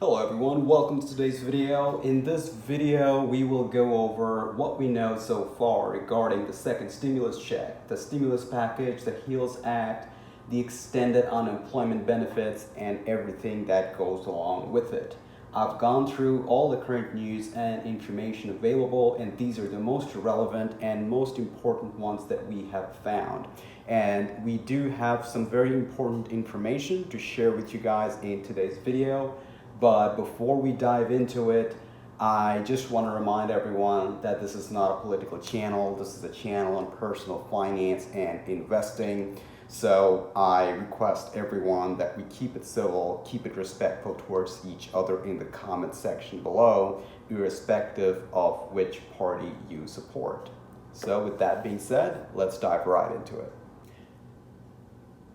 Hello everyone, welcome to today's video. In this video, we will go over what we know so far regarding the second stimulus check, the stimulus package, the HEALS Act, the extended unemployment benefits, and everything that goes along with it. I've gone through all the current news and information available, and these are the most relevant and most important ones that we have found. And we do have some very important information to share with you guys in today's video. But before we dive into it, I just want to remind everyone that this is not a political channel. This is a channel on personal finance and investing. So I request everyone that we keep it civil, keep it respectful towards each other in the comment section below, irrespective of which party you support. So with that being said, let's dive right into it.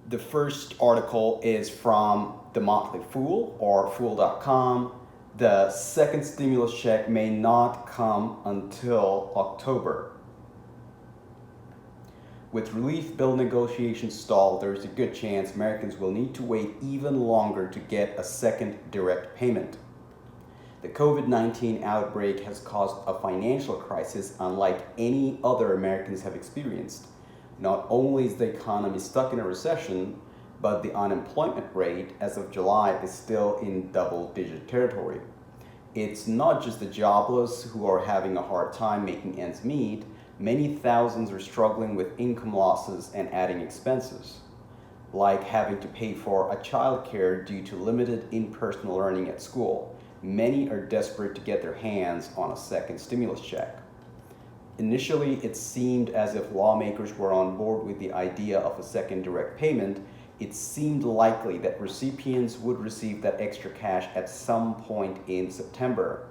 The first article is from The Motley Fool, or Fool.com. The second stimulus check may not come until October. With relief bill negotiations stalled, there is a good chance Americans will need to wait even longer to get a second direct payment. The COVID-19 outbreak has caused a financial crisis unlike any other Americans have experienced. Not only is the economy stuck in a recession, but the unemployment rate as of July is still in double-digit territory. It's not just the jobless who are having a hard time making ends meet. Many thousands are struggling with income losses and adding expenses, like having to pay for a childcare due to limited in-person learning at school. Many are desperate to get their hands on a second stimulus check. Initially, it seemed as if lawmakers were on board with the idea of a second direct payment. It seemed likely that recipients would receive that extra cash at some point in September.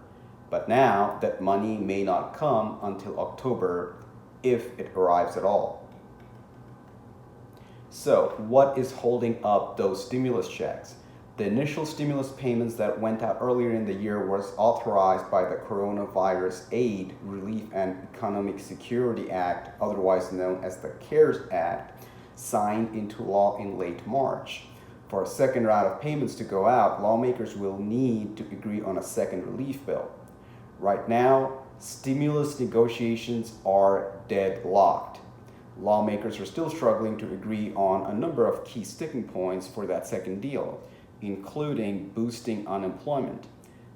But now that money may not come until October, if it arrives at all. So, what is holding up those stimulus checks? The initial stimulus payments that went out earlier in the year was authorized by the Coronavirus Aid, Relief and Economic Security Act, otherwise known as the CARES Act, signed into law in late March. For a second round of payments to go out, lawmakers will need to agree on a second relief bill. Right now, stimulus negotiations are deadlocked. Lawmakers are still struggling to agree on a number of key sticking points for that second deal, including boosting unemployment.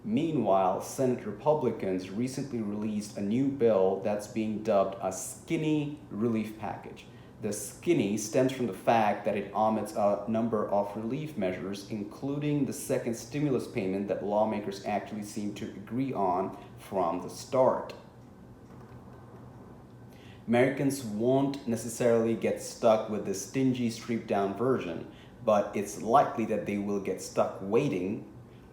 Meanwhile, Senate Republicans recently released a new bill that's being dubbed a skinny relief package. The skinny stems from the fact that it omits a number of relief measures, including the second stimulus payment that lawmakers actually seem to agree on from the start. Americans won't necessarily get stuck with the stingy, stripped-down version, but it's likely that they will get stuck waiting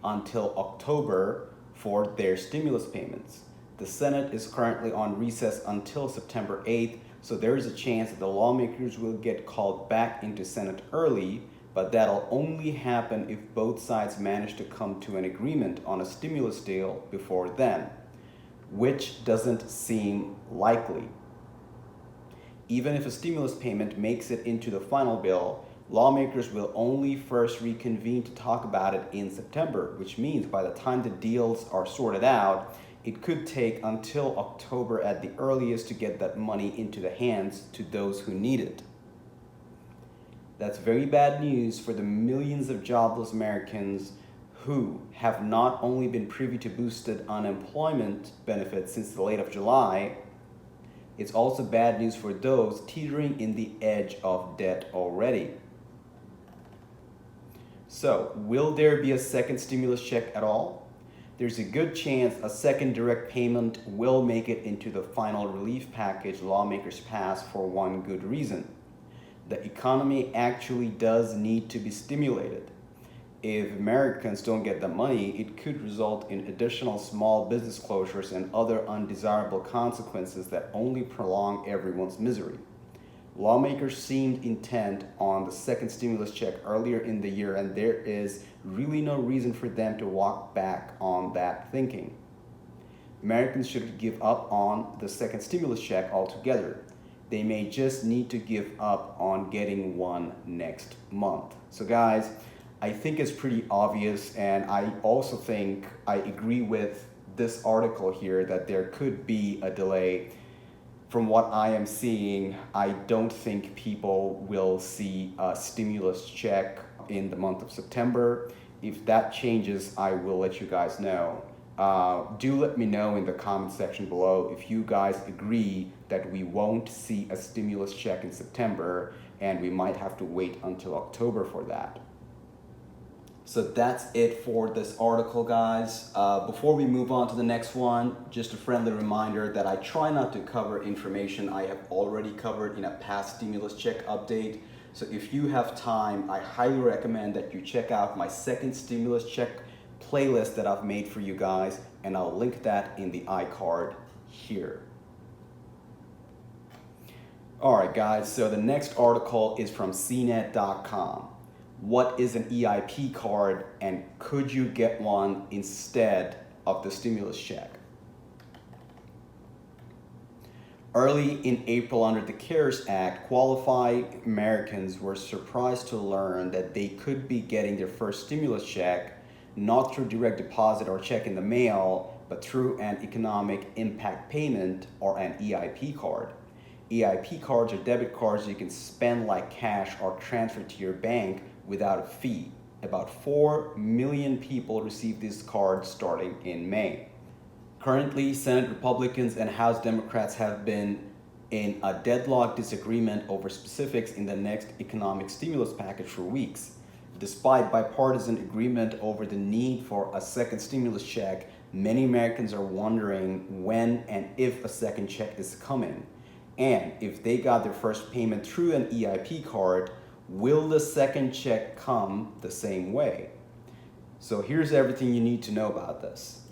until October for their stimulus payments. The Senate is currently on recess until September 8th, so there is a chance that the lawmakers will get called back into Senate early, but that'll only happen if both sides manage to come to an agreement on a stimulus deal before then, which doesn't seem likely. Even if a stimulus payment makes it into the final bill, lawmakers will only first reconvene to talk about it in September, which means by the time the deals are sorted out, it could take until October at the earliest to get that money into the hands to those who need it. That's very bad news for the millions of jobless Americans who have not only been privy to boosted unemployment benefits since the late of July. It's also bad news for those teetering in the edge of debt already. So, will there be a second stimulus check at all? There's a good chance a second direct payment will make it into the final relief package lawmakers pass for one good reason. The economy actually does need to be stimulated. If Americans don't get the money, it could result in additional small business closures and other undesirable consequences that only prolong everyone's misery. Lawmakers seemed intent on the second stimulus check earlier in the year, and there is really no reason for them to walk back on that thinking. Americans should give up on the second stimulus check altogether. They may just need to give up on getting one next month. So guys, I think it's pretty obvious, and I also think I agree with this article here that there could be a delay. From what I am seeing, I don't think people will see a stimulus check in the month of September. If that changes, I will let you guys know. Do let me know in the comment section below if you guys agree that we won't see a stimulus check in September and we might have to wait until October for that. So that's it for this article, guys. Before we move on to the next one, just a friendly reminder that I try not to cover information I have already covered in a past stimulus check update. So if you have time, I highly recommend that you check out my second stimulus check playlist that I've made for you guys, and I'll link that in the iCard here. All right, guys, so the next article is from CNET.com. What is an EIP card, and could you get one instead of the stimulus check? Early in April, under the CARES Act, qualified Americans were surprised to learn that they could be getting their first stimulus check not through direct deposit or check in the mail, but through an economic impact payment or an EIP card. EIP cards are debit cards you can spend like cash or transfer to your bank without a fee. About 4 million people received these cards starting in May. Currently, Senate Republicans and House Democrats have been in a deadlocked disagreement over specifics in the next economic stimulus package for weeks. Despite bipartisan agreement over the need for a second stimulus check, many Americans are wondering when and if a second check is coming. And if they got their first payment through an EIP card, will the second check come the same way? So here's everything you need to know about this.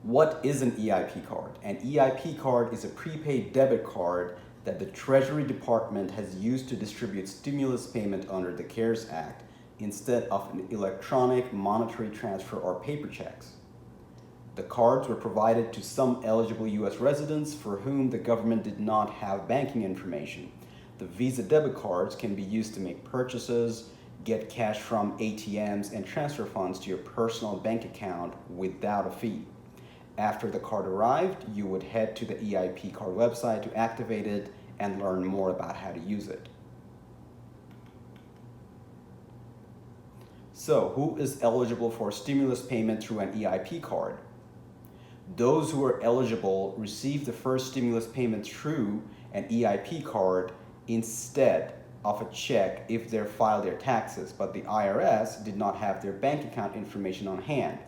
What is an EIP card? An EIP card is a prepaid debit card that the Treasury Department has used to distribute stimulus payment under the CARES Act instead of an electronic monetary transfer or paper checks. The cards were provided to some eligible U.S. residents for whom the government did not have banking information. The Visa debit cards can be used to make purchases, get cash from ATMs, and transfer funds to your personal bank account without a fee. After the card arrived, you would head to the EIP card website to activate it and learn more about how to use it. So, who is eligible for stimulus payment through an EIP card? Those who are eligible receive the first stimulus payment through an EIP card instead of a check if they filed their taxes, but the IRS did not have their bank account information on hand,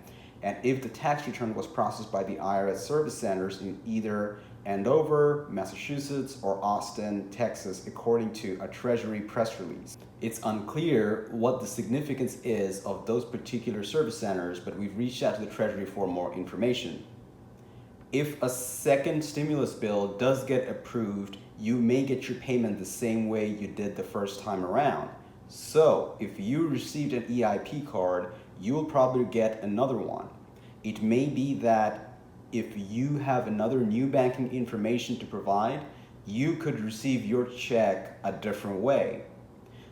and if the tax return was processed by the IRS service centers in either Andover, Massachusetts, or Austin, Texas, according to a Treasury press release. It's unclear what the significance is of those particular service centers, but we've reached out to the Treasury for more information. If a second stimulus bill does get approved, you may get your payment the same way you did the first time around. So, if you received an EIP card, you will probably get another one. It may be that if you have another new banking information to provide, you could receive your check a different way.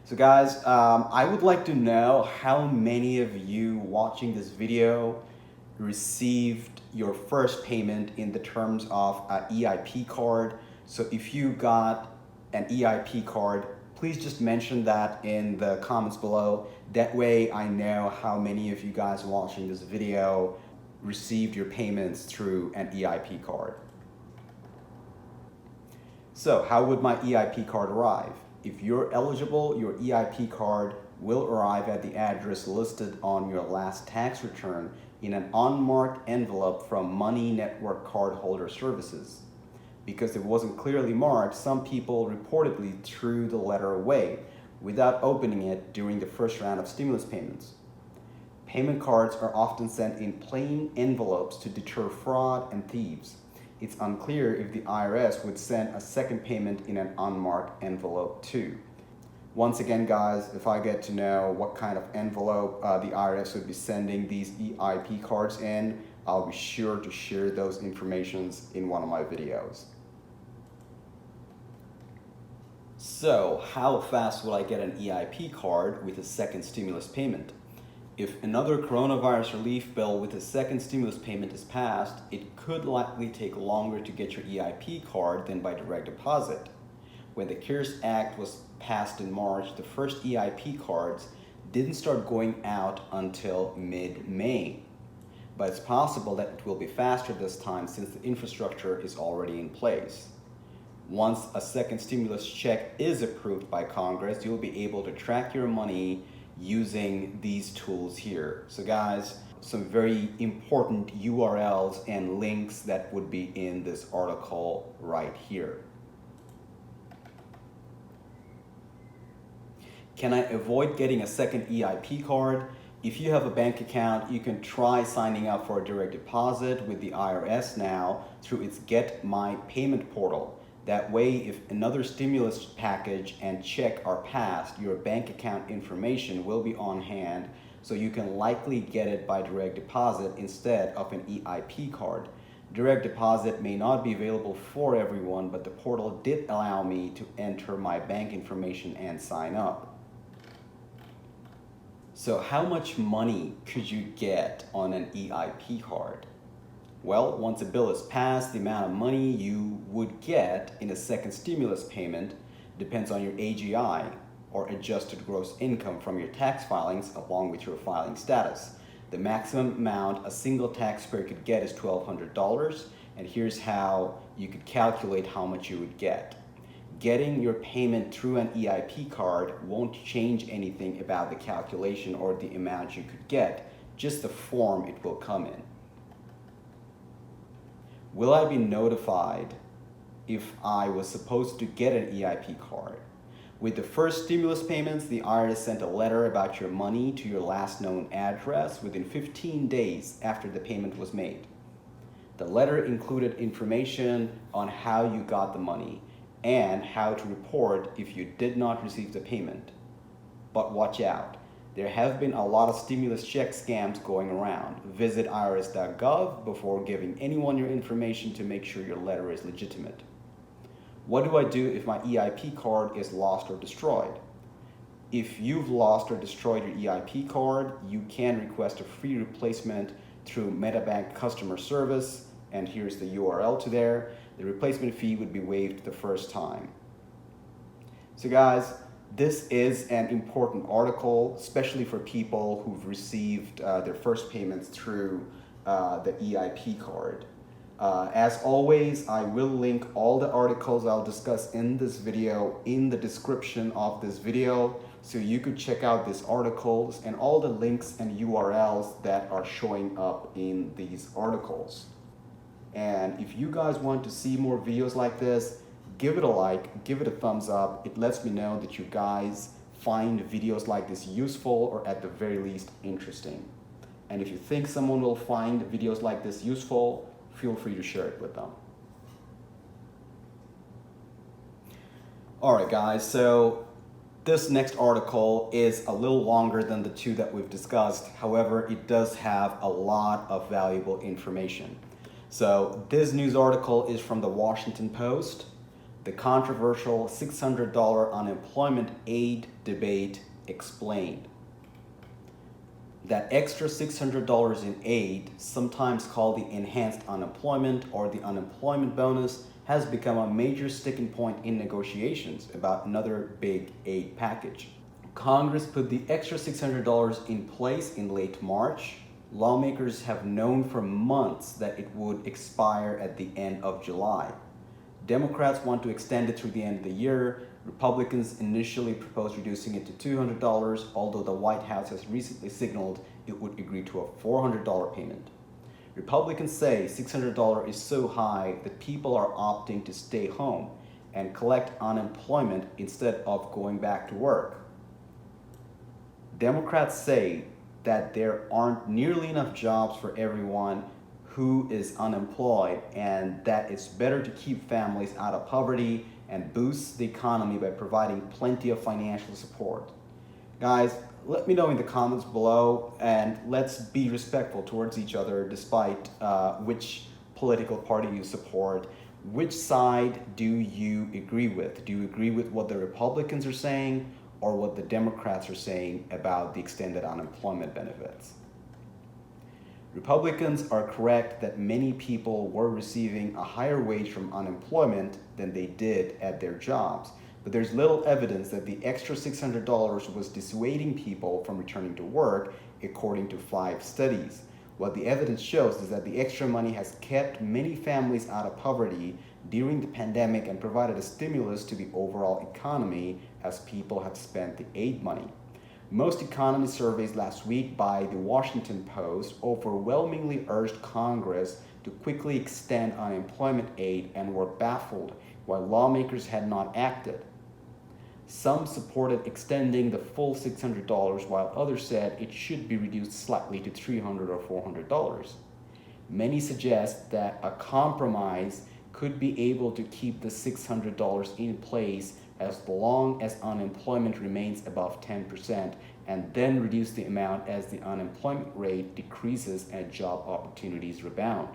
So guys, I would like to know how many of you watching this video received your first payment in the terms of an EIP card. So if you got an EIP card, please just mention that in the comments below. That way I know how many of you guys watching this video received your payments through an EIP card. So how would my EIP card arrive? If you're eligible, your EIP card will arrive at the address listed on your last tax return in an unmarked envelope from Money Network Cardholder Services. Because it wasn't clearly marked, some people reportedly threw the letter away without opening it during the first round of stimulus payments. Payment cards are often sent in plain envelopes to deter fraud and thieves. It's unclear if the IRS would send a second payment in an unmarked envelope too. Once again, guys, if I get to know what kind of envelope the IRS would be sending these EIP cards in, I'll be sure to share those informations in one of my videos. So, how fast will I get an EIP card with a second stimulus payment? If another coronavirus relief bill with a second stimulus payment is passed, it could likely take longer to get your EIP card than by direct deposit. When the CARES Act was passed in March, the first EIP cards didn't start going out until mid-May. But it's possible that it will be faster this time since the infrastructure is already in place. Once a second stimulus check is approved by Congress, you'll be able to track your money using these tools here. So guys, some very important URLs and links that would be in this article right here. Can I avoid getting a second EIP card? If you have a bank account, you can try signing up for a direct deposit with the IRS now through its Get My Payment portal. That way, if another stimulus package and check are passed, your bank account information will be on hand, so you can likely get it by direct deposit instead of an EIP card. Direct deposit may not be available for everyone, but the portal did allow me to enter my bank information and sign up. So how much money could you get on an EIP card? Well, once a bill is passed, the amount of money you would get in a second stimulus payment depends on your AGI, or adjusted gross income from your tax filings, along with your filing status. The maximum amount a single taxpayer could get is $1,200, and here's how you could calculate how much you would get. Getting your payment through an EIP card won't change anything about the calculation or the amount you could get, just the form it will come in. Will I be notified if I was supposed to get an EIP card? With the first stimulus payments, the IRS sent a letter about your money to your last known address within 15 days after the payment was made. The letter included information on how you got the money and how to report if you did not receive the payment. But watch out. There have been a lot of stimulus check scams going around. Visit irs.gov before giving anyone your information to make sure your letter is legitimate. What do I do if my EIP card is lost or destroyed? If you've lost or destroyed your EIP card, you can request a free replacement through MetaBank customer service, and here's the URL to there. The replacement fee would be waived the first time. So guys, this is an important article, especially for people who've received their first payments through the EIP card. As always, I will link all the articles I'll discuss in this video in the description of this video, so you could check out these articles and all the links and URLs that are showing up in these articles. And if you guys want to see more videos like this, give it a like, give it a thumbs up. It lets me know that you guys find videos like this useful, or at the very least interesting. And if you think someone will find videos like this useful, feel free to share it with them. All right, guys, so this next article is a little longer than the two that we've discussed. However, it does have a lot of valuable information. So this news article is from the Washington Post. The controversial $600 unemployment aid debate explained. That extra $600 in aid, sometimes called the enhanced unemployment or the unemployment bonus, has become a major sticking point in negotiations about another big aid package. Congress put the extra $600 in place in late March. Lawmakers have known for months that it would expire at the end of July. Democrats want to extend it through the end of the year. Republicans initially proposed reducing it to $200, although the White House has recently signaled it would agree to a $400 payment. Republicans say $600 is so high that people are opting to stay home and collect unemployment instead of going back to work. Democrats say that there aren't nearly enough jobs for everyone who is unemployed, and that it's better to keep families out of poverty and boost the economy by providing plenty of financial support. Guys, let me know in the comments below, and let's be respectful towards each other despite which political party you support. Which side do you agree with? Do you agree with what the Republicans are saying or what the Democrats are saying about the extended unemployment benefits? Republicans are correct that many people were receiving a higher wage from unemployment than they did at their jobs. But there's little evidence that the extra $600 was dissuading people from returning to work, according to 5 studies. What the evidence shows is that the extra money has kept many families out of poverty during the pandemic and provided a stimulus to the overall economy as people have spent the aid money. Most economy surveys last week by the Washington Post overwhelmingly urged Congress to quickly extend unemployment aid and were baffled why lawmakers had not acted. Some supported extending the full $600 while others said it should be reduced slightly to $300 or $400. Many suggest that a compromise could be able to keep the $600 in place as long as unemployment remains above 10% and then reduce the amount as the unemployment rate decreases and job opportunities rebound.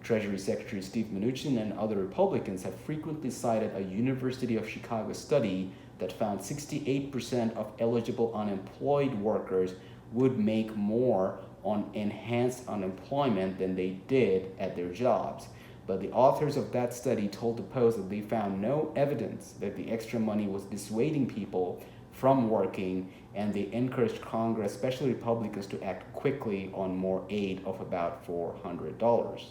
Treasury Secretary Steve Mnuchin and other Republicans have frequently cited a University of Chicago study that found 68% of eligible unemployed workers would make more on enhanced unemployment than they did at their jobs. But the authors of that study told the Post that they found no evidence that the extra money was dissuading people from working, and they encouraged Congress, especially Republicans, to act quickly on more aid of about $400.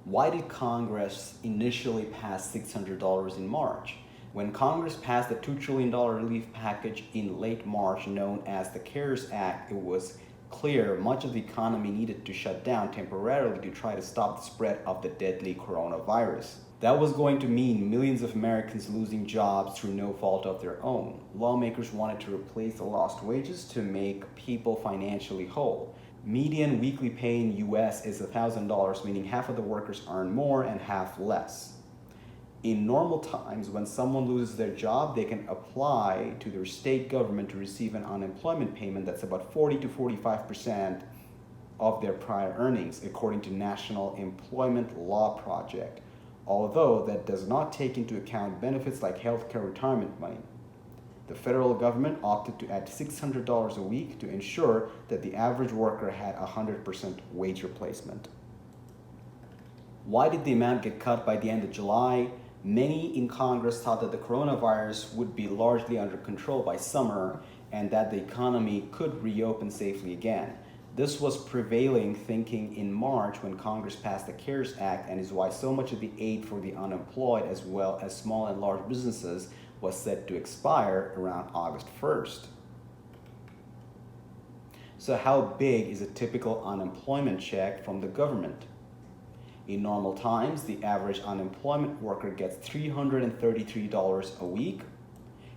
Why did Congress initially pass $600 in March? When Congress passed the $2 trillion relief package in late March, known as the CARES Act, it was clear much of the economy needed to shut down temporarily to try to stop the spread of the deadly coronavirus. That was going to mean millions of Americans losing jobs through no fault of their own. Lawmakers wanted to replace the lost wages to make people financially whole. Median weekly pay in US is $1,000, meaning half of the workers earn more and half less. In normal times, when someone loses their job, they can apply to their state government to receive an unemployment payment that's about 40 to 45% of their prior earnings, according to National Employment Law Project, although that does not take into account benefits like healthcare retirement money. The federal government opted to add $600 a week to ensure that the average worker had 100% wage replacement. Why did the amount get cut by the end of July? Many in Congress thought that the coronavirus would be largely under control by summer and that the economy could reopen safely again. This was prevailing thinking in March when Congress passed the CARES Act, and is why so much of the aid for the unemployed as well as small and large businesses was set to expire around August 1st. So how big is a typical unemployment check from the government? In normal times, the average unemployment worker gets $333 a week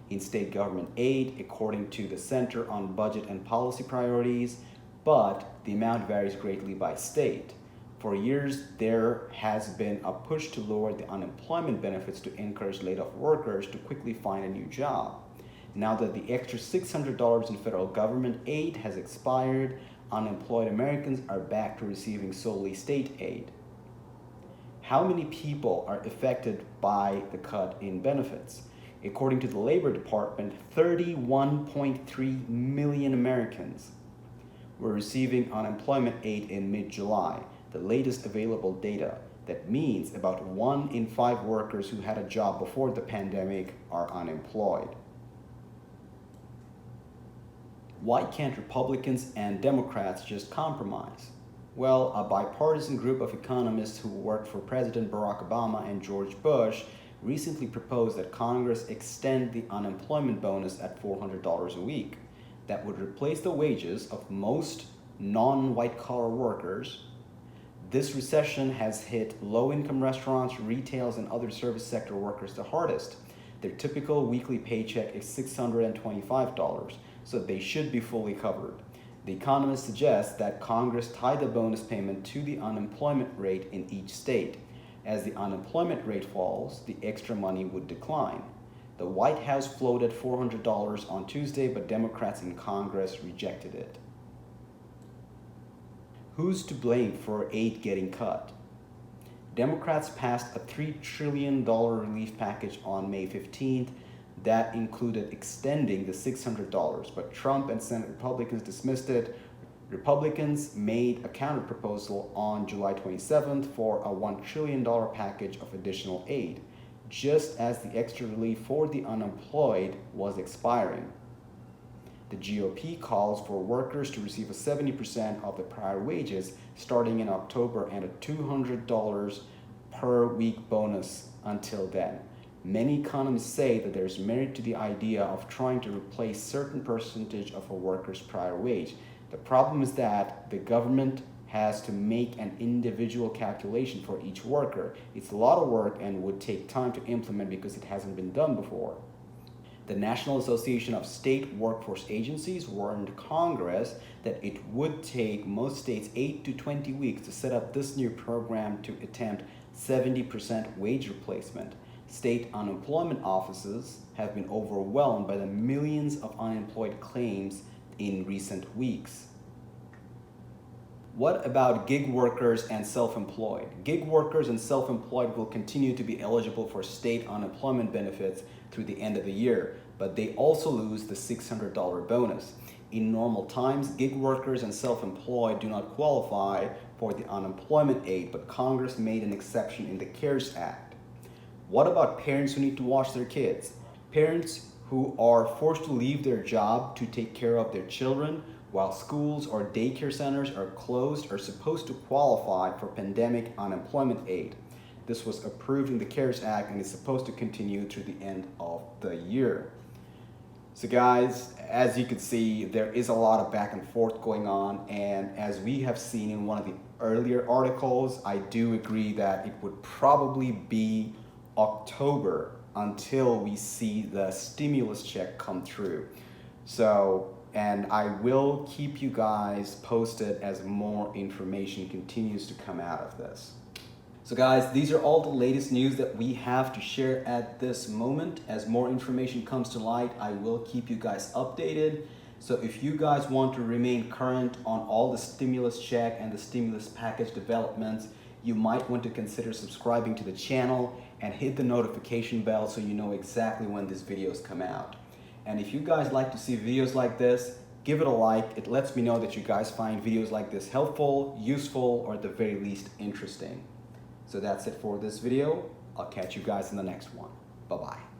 in state government aid, according to the Center on Budget and Policy Priorities, but the amount varies greatly by state. For years, there has been a push to lower the unemployment benefits to encourage laid-off workers to quickly find a new job. Now that the extra $600 in federal government aid has expired, unemployed Americans are back to receiving solely state aid. How many people are affected by the cut in benefits? According to the Labor Department, 31.3 million Americans were receiving unemployment aid in mid-July, the latest available data. That means about 1 in 5 workers who had a job before the pandemic are unemployed. Why can't Republicans and Democrats just compromise? Well, a bipartisan group of economists who worked for President Barack Obama and George Bush recently proposed that Congress extend the unemployment bonus at $400 a week. That would replace the wages of most non-white collar workers. This recession has hit low-income restaurants, retails, and other service sector workers the hardest. Their typical weekly paycheck is $625, so they should be fully covered. The economists suggest that Congress tie the bonus payment to the unemployment rate in each state. As the unemployment rate falls, the extra money would decline. The White House floated $400 on Tuesday, but Democrats in Congress rejected it. Who's to blame for aid getting cut? Democrats passed a $3 trillion relief package on May 15th that included extending the $600, but Trump and Senate Republicans dismissed it. Republicans made a counterproposal on July 27th for a $1 trillion package of additional aid, just as the extra relief for the unemployed was expiring. The GOP calls for workers to receive a 70% of the prior wages starting in October and a $200 per week bonus until then. Many economists say that there's merit to the idea of trying to replace certain percentage of a worker's prior wage. The problem is that the government has to make an individual calculation for each worker. It's a lot of work and would take time to implement because it hasn't been done before. The National Association of State Workforce Agencies warned Congress that it would take most states 8 to 20 weeks to set up this new program to attempt 70% wage replacement. State unemployment offices have been overwhelmed by the millions of unemployed claims in recent weeks. What about gig workers and self-employed? Gig workers and self-employed will continue to be eligible for state unemployment benefits through the end of the year, but they also lose the $600 bonus. In normal times, gig workers and self-employed do not qualify for the unemployment aid, but Congress made an exception in the CARES Act. What about parents who need to watch their kids? Parents who are forced to leave their job to take care of their children while schools or daycare centers are closed are supposed to qualify for pandemic unemployment aid. This was approved in the CARES Act and is supposed to continue through the end of the year. So guys, as you can see, there is a lot of back and forth going on, and as we have seen in one of the earlier articles, I do agree that it would probably be October until we see the stimulus check come through. And I will keep you guys posted as more information continues to come out of this. So guys, these are all the latest news that we have to share at this moment. As more information comes to light, I will keep you guys updated. So if you guys want to remain current on all the stimulus check and the stimulus package developments, you might want to consider subscribing to the channel and hit the notification bell so you know exactly when these videos come out. And if you guys like to see videos like this, give it a like. It lets me know that you guys find videos like this helpful, useful, or at the very least interesting. So that's it for this video. I'll catch you guys in the next one. Bye-bye.